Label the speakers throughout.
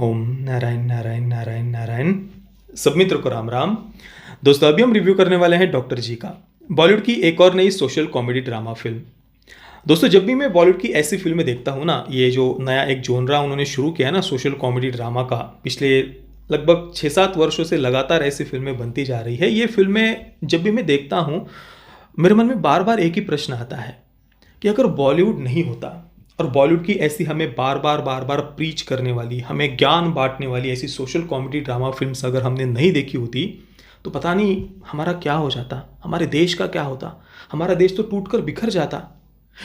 Speaker 1: ओम नारायण नारायण नारायण नारायण। सब मित्र को राम राम। दोस्तों, अभी हम रिव्यू करने वाले हैं डॉक्टर जी का, बॉलीवुड की एक और नई सोशल कॉमेडी ड्रामा फिल्म। दोस्तों, जब भी मैं बॉलीवुड की ऐसी फिल्में देखता हूँ ना, ये जो नया एक जोनरा उन्होंने शुरू किया ना सोशल कॉमेडी ड्रामा का, पिछले लगभग 6-7 वर्षों से लगातार ऐसी फिल्में बनती जा रही है। ये फिल्में जब भी मैं देखता हूँ, मेरे मन में बार बार एक ही प्रश्न आता है कि अगर बॉलीवुड नहीं होता और बॉलीवुड की ऐसी हमें बार बार प्रीच करने वाली, हमें ज्ञान बांटने वाली ऐसी सोशल कॉमेडी ड्रामा फिल्म्स अगर हमने नहीं देखी होती, तो पता नहीं हमारा क्या हो जाता, हमारे देश का क्या होता। हमारा देश तो टूटकर बिखर जाता।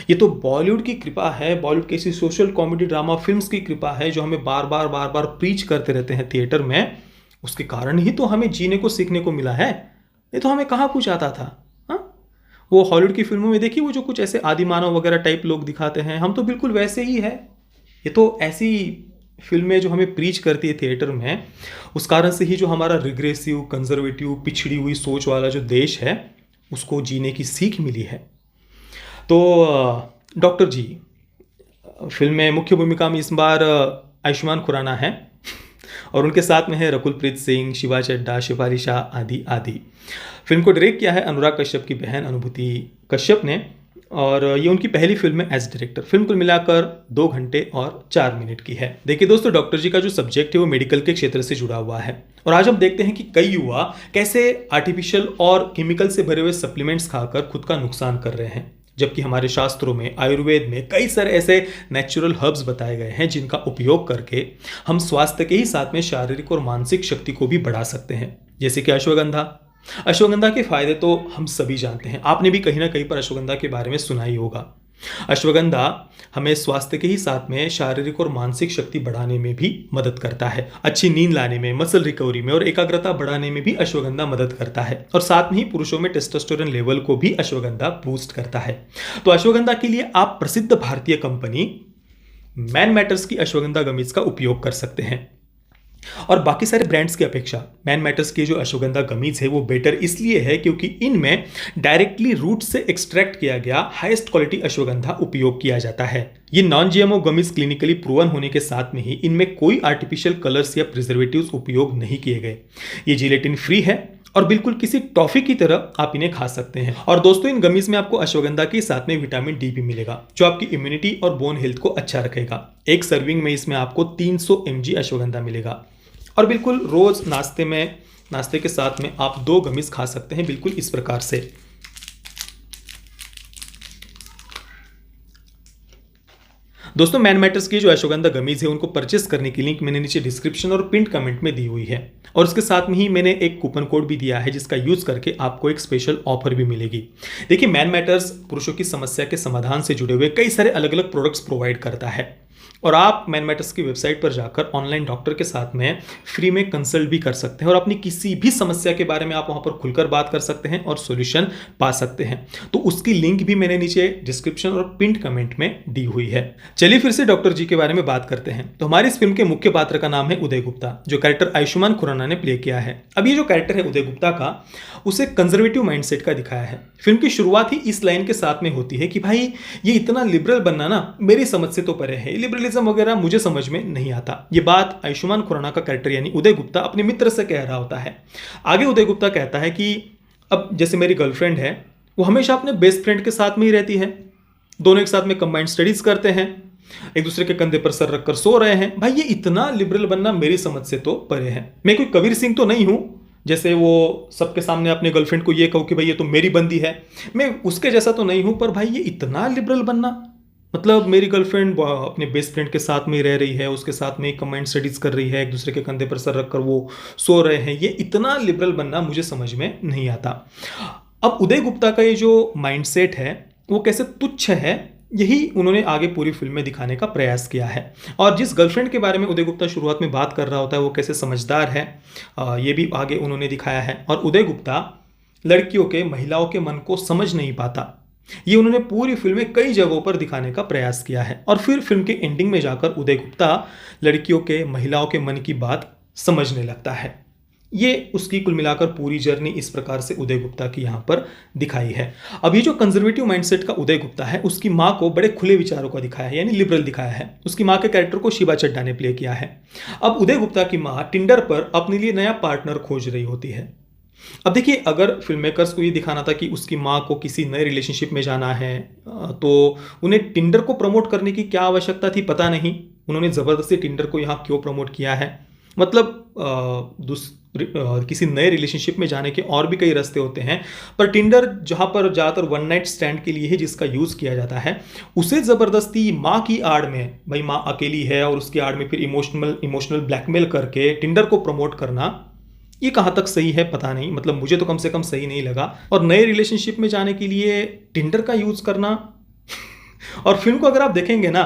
Speaker 1: ये तो बॉलीवुड की कृपा है, बॉलीवुड की ऐसी सोशल कॉमेडी ड्रामा फिल्म्स की कृपा है जो हमें बार बार प्रीच करते रहते हैं थिएटर में। उसके कारण ही तो हमें जीने को सीखने को मिला है। ये तो हमें कहाँ कुछ आता था। हाँ, वो हॉलीवुड की फिल्मों में देखिए, वो जो कुछ ऐसे आदिमानव वगैरह टाइप लोग दिखाते हैं, हम तो बिल्कुल वैसे ही है। ये तो ऐसी फिल्में जो हमें प्रीच करती है थिएटर में, उस कारण से ही जो हमारा रिग्रेसिव, कंजर्वेटिव, पिछड़ी हुई सोच वाला जो देश है, उसको जीने की सीख मिली है। तो डॉक्टर जी फिल्म में मुख्य भूमिका में इस बार आयुष्मान खुराना है और उनके साथ में है रकुल प्रीत सिंह, शिवा चड्ढा, शिफाली शाह आदि आदि। फिल्म को डायरेक्ट किया है अनुराग कश्यप की बहन अनुभूति कश्यप ने और ये उनकी पहली फिल्म है एज डायरेक्टर। फिल्म कुल मिलाकर 2 घंटे और 4 मिनट की है। देखिए दोस्तों, डॉक्टर जी का जो सब्जेक्ट है वो मेडिकल के क्षेत्र से जुड़ा हुआ है और आज हम देखते हैं कि कई युवा कैसे आर्टिफिशियल और केमिकल से भरे हुए सप्लीमेंट्स खाकर खुद का नुकसान कर रहे हैं, जबकि हमारे शास्त्रों में, आयुर्वेद में कई सारे ऐसे नेचुरल हर्ब्स बताए गए हैं जिनका उपयोग करके हम स्वास्थ्य के ही साथ में शारीरिक और मानसिक शक्ति को भी बढ़ा सकते हैं। जैसे कि अश्वगंधा। अश्वगंधा के फायदे तो हम सभी जानते हैं, आपने भी कहीं ना कहीं पर अश्वगंधा के बारे में सुना ही होगा। अश्वगंधा हमें स्वास्थ्य के ही साथ में शारीरिक और मानसिक शक्ति बढ़ाने में भी मदद करता है। अच्छी नींद लाने में, मसल रिकवरी में और एकाग्रता बढ़ाने में भी अश्वगंधा मदद करता है और साथ में ही पुरुषों में टेस्टोस्टेरोन लेवल को भी अश्वगंधा बूस्ट करता है। तो अश्वगंधा के लिए आप प्रसिद्ध भारतीय कंपनी मैन मैटर्स की अश्वगंधा गमीज का उपयोग कर सकते हैं। और बाकी सारे ब्रांड्स की अपेक्षा मैन मैटर्स की जो अश्वगंधा गमीज है वो बेटर इसलिए है क्योंकि इनमें डायरेक्टली रूट से एक्सट्रैक्ट किया गया हाईएस्ट क्वालिटी अश्वगंधा उपयोग किया जाता है। ये non GMO gummies clinically proven होने के साथ में ही इनमें कोई आर्टिफिशियल कलर्स या प्रिजर्वेटिव्स उपयोग नहीं किए गए। ये जिलेटिन फ्री है और बिल्कुल किसी टॉफी की तरह आप इन्हें खा सकते हैं। और दोस्तों, इन गमीज में आपको अश्वगंधा के साथ में विटामिन डी भी मिलेगा जो आपकी इम्यूनिटी और बोन हेल्थ को अच्छा रखेगा। एक सर्विंग में इसमें आपको 300 mg अश्वगंधा मिलेगा और बिल्कुल रोज नाश्ते के साथ में आप 2 गमीज खा सकते हैं, बिल्कुल इस प्रकार से। दोस्तों, मैन मैटर्स की जो अश्वगंधा गमीज है उनको परचेस करने की लिंक मैंने नीचे डिस्क्रिप्शन और पिंड कमेंट में दी हुई है और उसके साथ में ही मैंने एक कूपन कोड भी दिया है जिसका यूज करके आपको एक स्पेशल ऑफर भी मिलेगी। देखिए, मैन मैटर्स पुरुषों की समस्या के समाधान से जुड़े हुए कई सारे अलग अलग प्रोडक्ट्स प्रोवाइड करता है और आप मैन मैटर्स की वेबसाइट पर जाकर ऑनलाइन डॉक्टर के साथ में फ्री में कंसल्ट भी कर सकते हैं और अपनी किसी भी समस्या के बारे में आप वहां पर खुलकर बात कर सकते हैं और सॉल्यूशन पा सकते हैं। तो उसकी लिंक भी मैंने नीचे डिस्क्रिप्शन और पिंड कमेंट में दी हुई है। चलिए फिर से डॉक्टर जी के बारे में बात करते हैं। तो हमारी इस फिल्म के मुख्य पात्र का नाम है उदय गुप्ता, जो कैरेक्टर आयुष्मान खुराना ने प्ले किया है। अब ये जो कैरेक्टर है उदय गुप्ता का, उसे कंजर्वेटिव माइंडसेट का दिखाया है। फिल्म की शुरुआत ही इस लाइन के साथ में होती है कि भाई ये इतना लिबरल बनना ना मेरी समझ से तो परे है, लिबरलिज्म वगैरह मुझे समझ में नहीं आता। ये बात आयुष्मान खुराना का कैरेक्टर यानी उदय गुप्ता अपने मित्र से कह रहा होता है। आगे उदय गुप्ता कहता है कि अब जैसे मेरी गर्लफ्रेंड है, वो हमेशा अपने बेस्ट फ्रेंड के साथ में ही रहती है, दोनों एक साथ में कंबाइंड स्टडीज करते हैं, एक दूसरे के कंधे पर सर रखकर सो रहे हैं। भाई ये इतना लिबरल बनना मेरी समझ से तो परे है। मैं कोई कबीर सिंह तो नहीं हूं, जैसे वो सबके सामने अपने गर्लफ्रेंड को ये कहूँ कि भाई ये तो मेरी बंदी है। मैं उसके जैसा तो नहीं हूं, पर भाई ये इतना लिबरल बनना, मतलब मेरी गर्लफ्रेंड अपने बेस्ट फ्रेंड के साथ में रह रही है, उसके साथ में कंबाइंड स्टडीज कर रही है, एक दूसरे के कंधे पर सर रखकर वो सो रहे हैं, ये इतना लिबरल बनना मुझे समझ में नहीं आता। अब उदय गुप्ता का ये जो माइंडसेट है वो कैसे तुच्छ है, यही उन्होंने आगे पूरी फिल्म में दिखाने का प्रयास किया है। और जिस गर्लफ्रेंड के बारे में उदय गुप्ता शुरुआत में बात कर रहा होता है वो कैसे समझदार है, ये भी आगे उन्होंने दिखाया है। और उदय गुप्ता लड़कियों के, महिलाओं के मन को समझ नहीं पाता, ये उन्होंने पूरी फिल्म में कई जगहों पर दिखाने का प्रयास किया है। और फिर फिल्म के एंडिंग में जाकर उदय गुप्ता लड़कियों के, महिलाओं के मन की बात समझने लगता है। ये उसकी कुल मिलाकर पूरी जर्नी इस प्रकार से उदय गुप्ता की यहाँ पर दिखाई है। अब ये जो कंजर्वेटिव माइंडसेट का उदय गुप्ता है, उसकी माँ को बड़े खुले विचारों का दिखाया है, यानी लिबरल दिखाया है। उसकी माँ के कैरेक्टर को शिवा चड्ढा ने प्ले किया है। अब उदय गुप्ता की माँ टिंडर पर अपने लिए नया पार्टनर खोज रही होती है। अब देखिए, अगर फिल्म मेकर्स को ये दिखाना था कि उसकी माँ को किसी नए रिलेशनशिप में जाना है, तो उन्हें टिंडर को प्रमोट करने की क्या आवश्यकता थी, पता नहीं। उन्होंने ज़बरदस्ती टिंडर को यहाँ क्यों प्रमोट किया है। मतलब किसी नए रिलेशनशिप में जाने के और भी कई रास्ते होते हैं, पर टिंडर जहाँ पर ज़्यादातर वन नाइट स्टैंड के लिए ही जिसका यूज़ किया जाता है, उसे ज़बरदस्ती माँ की आड़ में, भाई माँ अकेली है और उसकी आड़ में फिर इमोशनल ब्लैकमेल करके टिंडर को प्रमोट करना, ये कहाँ तक सही है पता नहीं। मतलब मुझे तो कम से कम सही नहीं लगा। और नए रिलेशनशिप में जाने के लिए टिंडर का यूज़ करना और फिल्म को अगर आप देखेंगे ना,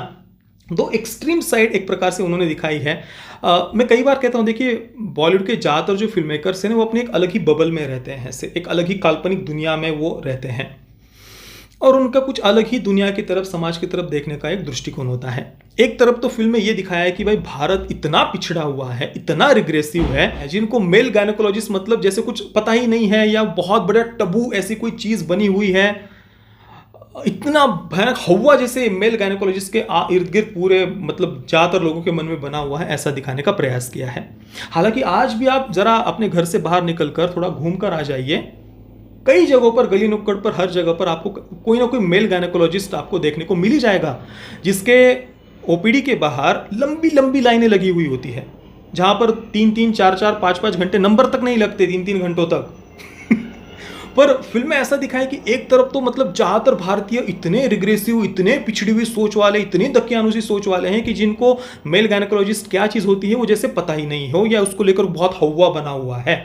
Speaker 1: दो एक्सट्रीम साइड एक प्रकार से उन्होंने दिखाई है। मैं कई बार कहता हूँ, देखिए बॉलीवुड के ज़्यादातर जो फिल्म मेकर्स हैं ना, वो अपनी एक अलग ही बबल में रहते हैं, से एक अलग ही काल्पनिक दुनिया में वो रहते हैं, और उनका कुछ अलग ही दुनिया की तरफ, समाज की तरफ देखने का एक दृष्टिकोण होता है। एक तरफ तो फिल्म में ये दिखाया है कि भाई भारत इतना पिछड़ा हुआ है, इतना रिग्रेसिव है, जिनको मेल गायनेकोलॉजिस्ट मतलब जैसे कुछ पता ही नहीं है, या बहुत बड़ा टबू ऐसी कोई चीज़ बनी हुई है, इतना भयानक हवा जैसे मेल गायनेकोलॉजिस्ट के इर्द गिर्द पूरे मतलब ज़्यादातर लोगों के मन में बना हुआ है, ऐसा दिखाने का प्रयास किया है। हालांकि आज भी आप ज़रा अपने घर से बाहर निकलकर थोड़ा घूम कर आ जाइए, कई जगहों पर, गली नुक्कड़ पर, हर जगह पर आपको कोई ना कोई मेल गायनेकोलॉजिस्ट आपको देखने को मिल ही जाएगा, जिसके ओपीडी के बाहर लंबी लंबी लाइनें लगी हुई होती है, जहाँ पर 3-3, 4-4, 5-5 घंटे, नंबर तक नहीं लगते 3-3 घंटों तक। पर फिल्म में ऐसा दिखा है कि एक तरफ तो मतलब ज़्यादातर भारतीय इतने रिग्रेसिव, इतने पिछड़ी हुई सोच वाले, इतने दकियानुसी सोच वाले हैं कि जिनको मेल गायनेकोलॉजिस्ट क्या चीज़ होती है वो जैसे पता ही नहीं हो, या उसको लेकर बहुत हवा बना हुआ है।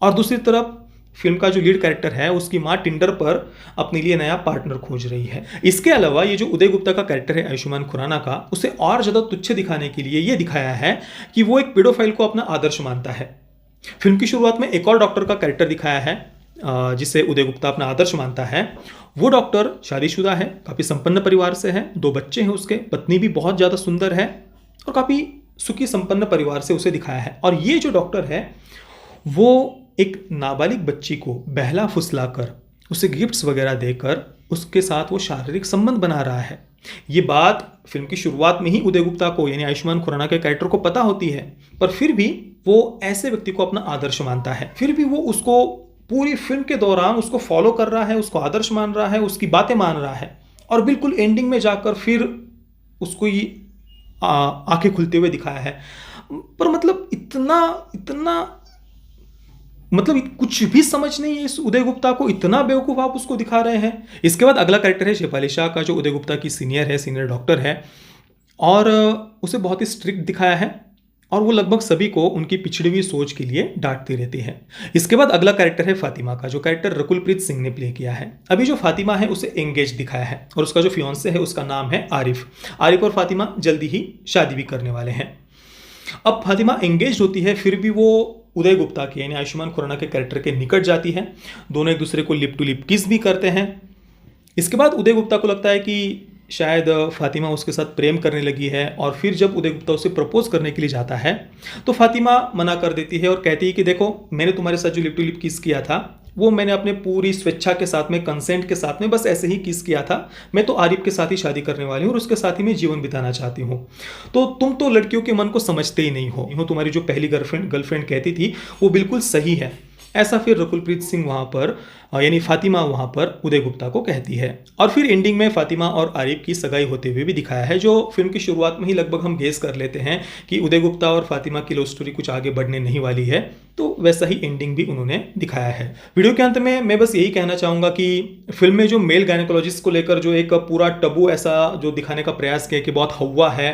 Speaker 1: और दूसरी तरफ फिल्म का जो लीड कैरेक्टर है, उसकी माँ टिंडर पर अपने लिए नया पार्टनर खोज रही है। इसके अलावा ये जो उदय गुप्ता का कैरेक्टर है आयुष्मान खुराना का, उसे और ज़्यादा तुच्छ दिखाने के लिए ये दिखाया है कि वो एक पेडोफाइल को अपना आदर्श मानता है। फिल्म की शुरुआत में एक और डॉक्टर का कैरेक्टर दिखाया है, जिसे उदय गुप्ता अपना आदर्श मानता है। वो डॉक्टर शादीशुदा है, काफ़ी संपन्न परिवार से है, 2 बच्चे हैं उसके, पत्नी भी बहुत ज़्यादा सुंदर है, और काफ़ी सुखी संपन्न परिवार से उसे दिखाया है। और ये जो डॉक्टर है, वो एक नाबालिग बच्ची को बहला फुसलाकर, उसे गिफ्ट्स वगैरह देकर उसके साथ वो शारीरिक संबंध बना रहा है। ये बात फिल्म की शुरुआत में ही उदय गुप्ता को, यानी आयुष्मान खुराना के कैरेक्टर को पता होती है, पर फिर भी वो ऐसे व्यक्ति को अपना आदर्श मानता है। फिर भी वो उसको पूरी फिल्म के दौरान उसको फॉलो कर रहा है, उसको आदर्श मान रहा है, उसकी बातें मान रहा है, और बिल्कुल एंडिंग में जाकर फिर उसको ये आंखें खुलते हुए दिखाया है। पर मतलब इतना मतलब कुछ भी समझ नहीं है इस उदय गुप्ता को, इतना बेवकूफ़ आप उसको दिखा रहे हैं। इसके बाद अगला कैरेक्टर है शेफाली शाह का, जो उदय गुप्ता की सीनियर डॉक्टर है, और उसे बहुत ही स्ट्रिक्ट दिखाया है, और वो लगभग सभी को उनकी पिछड़ी हुई सोच के लिए डांटती रहती है। इसके बाद अगला कैरेक्टर है फातिमा का, जो कैरेक्टर रकुलप्रीत सिंह ने प्ले किया है। अभी जो फातिमा है उसे एंगेज दिखाया है, और उसका जो फियांसे है उसका नाम है आरिफ। आरिफ और फातिमा जल्दी ही शादी भी करने वाले हैं। अब फातिमा एंगेज होती है, फिर भी वो उदय गुप्ता के, यानी आयुष्मान खुराना के कैरेक्टर के निकट जाती है। दोनों एक दूसरे को लिप टू लिप किस भी करते हैं। इसके बाद उदय गुप्ता को लगता है कि शायद फातिमा उसके साथ प्रेम करने लगी है, और फिर जब उदय गुप्ता उसे प्रपोज करने के लिए जाता है, तो फातिमा मना कर देती है और कहती है कि देखो, मैंने तुम्हारे साथ जो लिप टू लिप किस किया था, वो मैंने अपने पूरी स्वेच्छा के साथ में, कंसेंट के साथ में, बस ऐसे ही किस किया था। मैं तो आरिफ के साथ ही शादी करने वाली हूँ और उसके साथ ही मैं जीवन बिताना चाहती हूँ। तो तुम तो लड़कियों के मन को समझते ही नहीं हो। तुम्हारी जो पहली गर्लफ्रेंड कहती थी वो बिल्कुल सही है। ऐसा फिर रकुलप्रीत सिंह वहाँ पर, यानी फातिमा वहाँ पर उदय गुप्ता को कहती है। और फिर एंडिंग में फातिमा और आरिफ की सगाई होते हुए भी दिखाया है, जो फिल्म की शुरुआत में ही लगभग हम गेस कर लेते हैं कि उदय गुप्ता और फातिमा की लव स्टोरी कुछ आगे बढ़ने नहीं वाली है, तो वैसा ही एंडिंग भी उन्होंने दिखाया है। वीडियो के अंत में मैं बस यही कहना चाहूँगा कि फिल्म में जो मेल गायनेकोलॉजिस्ट को लेकर जो एक पूरा टबू ऐसा जो दिखाने का प्रयास किया कि बहुत हवा है,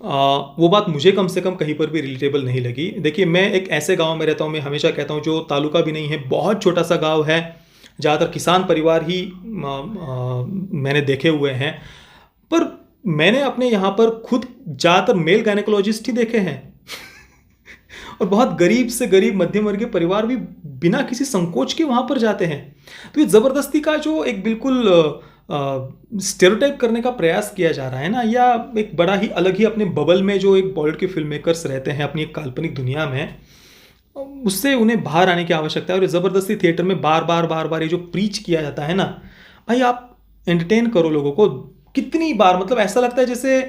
Speaker 1: वो बात मुझे कम से कम कहीं पर भी रिलेटेबल नहीं लगी। देखिए, मैं एक ऐसे गांव में रहता हूँ, मैं हमेशा कहता हूँ, जो तालुका भी नहीं है, बहुत छोटा सा गांव है, ज़्यादातर किसान परिवार ही मैंने देखे हुए हैं, पर मैंने अपने यहाँ पर खुद ज़्यादातर मेल गायनेकोलॉजिस्ट ही देखे हैं और बहुत गरीब से गरीब मध्यम वर्गीय परिवार भी बिना किसी संकोच के वहाँ पर जाते हैं। तो ये ज़बरदस्ती का जो एक बिल्कुल स्टेरियोटाइप करने का प्रयास किया जा रहा है ना, या एक बड़ा ही अलग ही अपने बबल में जो एक बॉलीवुड के फिल्म मेकर्स रहते हैं अपनी एक काल्पनिक दुनिया में, उससे उन्हें बाहर आने की आवश्यकता है। और ज़बरदस्ती थिएटर में बार बार बार बार ये जो प्रीच किया जाता है ना, भाई आप एंटरटेन करो लोगों को। कितनी बार, मतलब ऐसा लगता है जैसे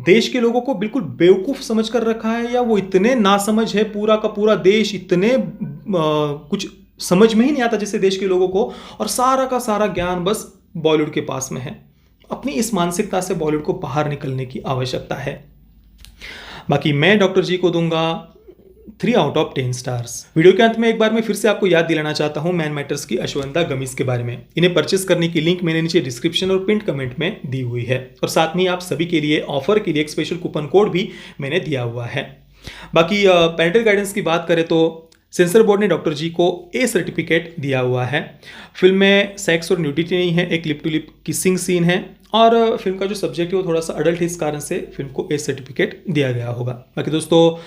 Speaker 1: देश के लोगों को बिल्कुल बेवकूफ़ समझ कर रखा है, या वो इतने नासमझ है, पूरा का पूरा देश इतने कुछ समझ में ही नहीं आता जैसे देश के लोगों को, और सारा का सारा ज्ञान बस बॉलीवुड के पास में है। अपनी इस मानसिकता से बॉलीवुड को बाहर निकलने की आवश्यकता है। बाकी मैं डॉक्टर जी को दूंगा 3 आउट ऑफ 10 स्टार्स। वीडियो के अंत में एक बार मैं फिर से आपको याद दिलाना चाहता हूं मैन मैटर्स की अश्वगंधा गमीज के बारे में। इन्हें परचेस करने की लिंक मैंने नीचे डिस्क्रिप्शन और पिन कमेंट में दी हुई है, और साथ में आप सभी के लिए ऑफर के लिए एक स्पेशल कूपन कोड भी मैंने दिया हुआ है। बाकी पेरेंटल गाइडेंस की बात करें तो सेंसर बोर्ड ने डॉक्टर जी को ए सर्टिफिकेट दिया हुआ है। फिल्म में सेक्स और न्यूडिटी नहीं है, एक lip to lip kissing scene है, और फिल्म का जो सब्जेक्ट है वो थोड़ा सा अडल्ट है, इस कारण से फिल्म को ए सर्टिफिकेट दिया गया होगा। बाकी दोस्तों,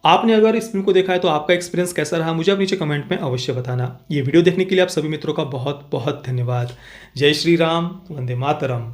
Speaker 1: आपने अगर इस फिल्म को देखा है तो आपका एक्सपीरियंस कैसा रहा, मुझे आप नीचे कमेंट में अवश्य बताना। ये वीडियो देखने के लिए आप सभी मित्रों का बहुत बहुत धन्यवाद। जय श्री राम, वंदे मातरम।